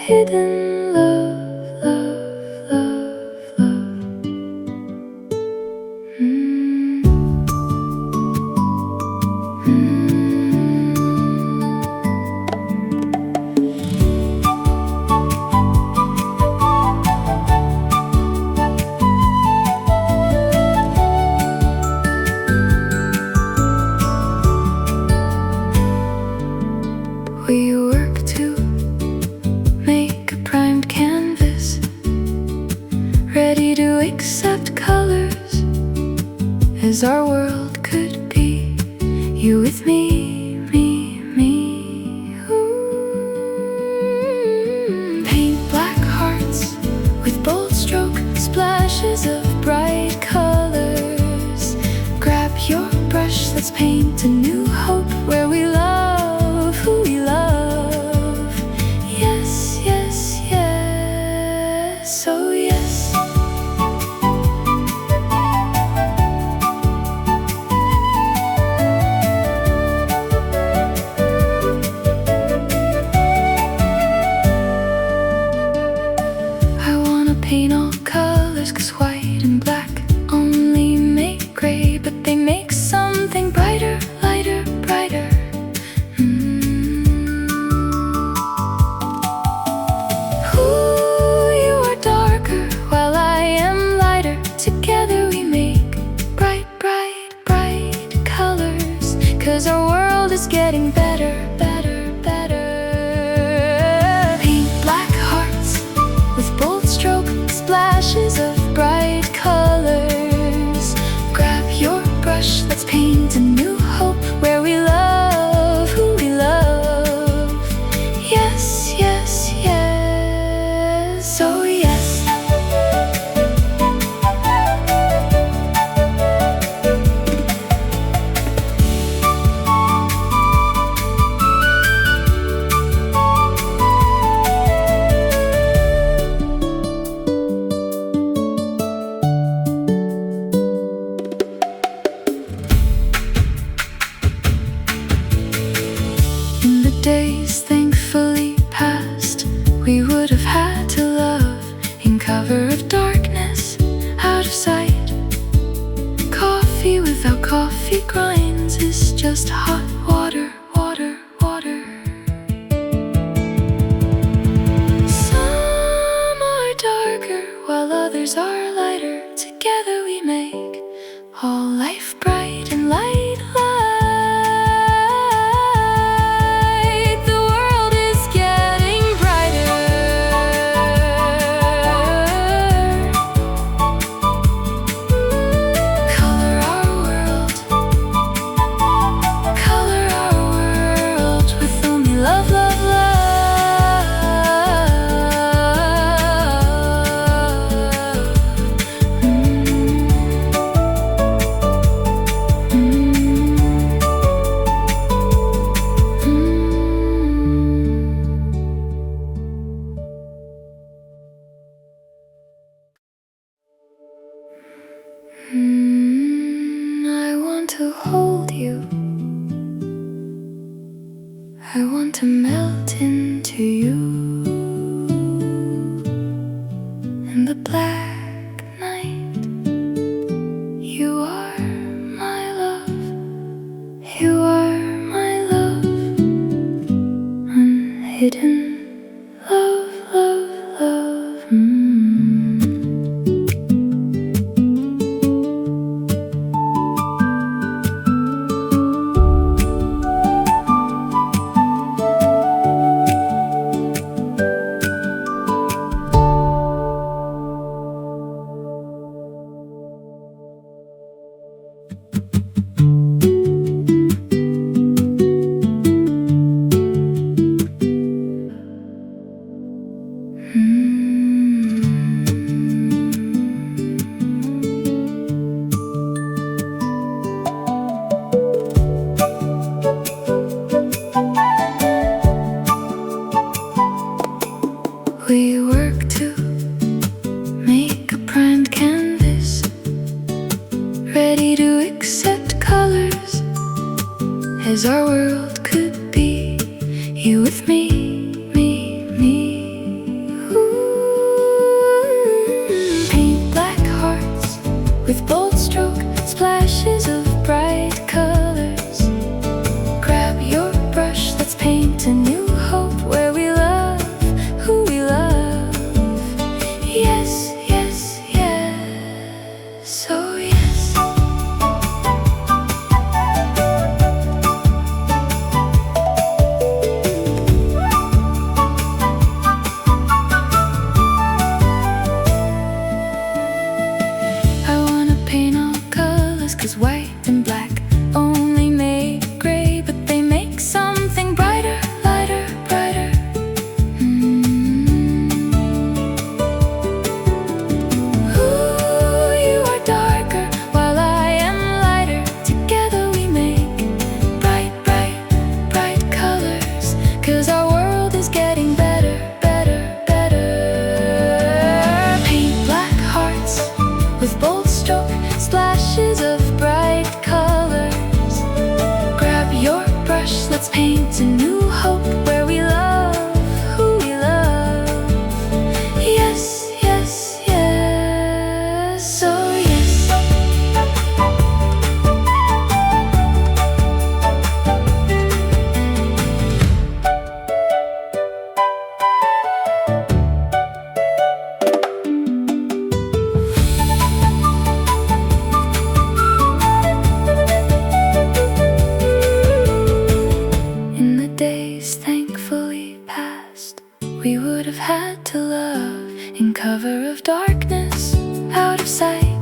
hidden love, love, love, love. We work to make a primed canvas, ready to accept colors as our world could be. You with me, me, me. Paint black hearts with bold stroke splashes of bright colors. Grab your brush, let's paint a new hope where we love who we love. Yes, yes, yes, oh yes. I wanna paint all colors, 'cause white and black only make gray, but they make something brighter, lighter, brighter. Ooh, you are darker while I am lighter. Together we make bright, bright, bright colors, 'cause our world is getting better, better, better. Paint black hearts with bold stroke splashes of bright colors. Grab your brush, let's paint a new hope where we love who we love. Yes, yes, yes, oh yes. In the days thankfully past, we would have had to love in cover of darkness, out of sight. Coffee without coffee grinds is just hot water, water, water. Some are darker while others are lighter. Together we make all life bright and light, light. The world is getting brighter. Color our world, color our world with only love, love, love. I want to hold you. I want to melt into you. In the black night, you are my love. You are my love. Unhidden love, love, love. We work to make a primed canvas, ready to accept colors as our world could be. You with me, me, me. is getting better, better, better. Paint black hearts with bold stroke, splashes of bright colors. Grab your brush, let's paint a new hope where we love who we love. Yes, yes, yes, oh yes. In the days thankfully past, we would have had to love in cover of darkness, out of sight.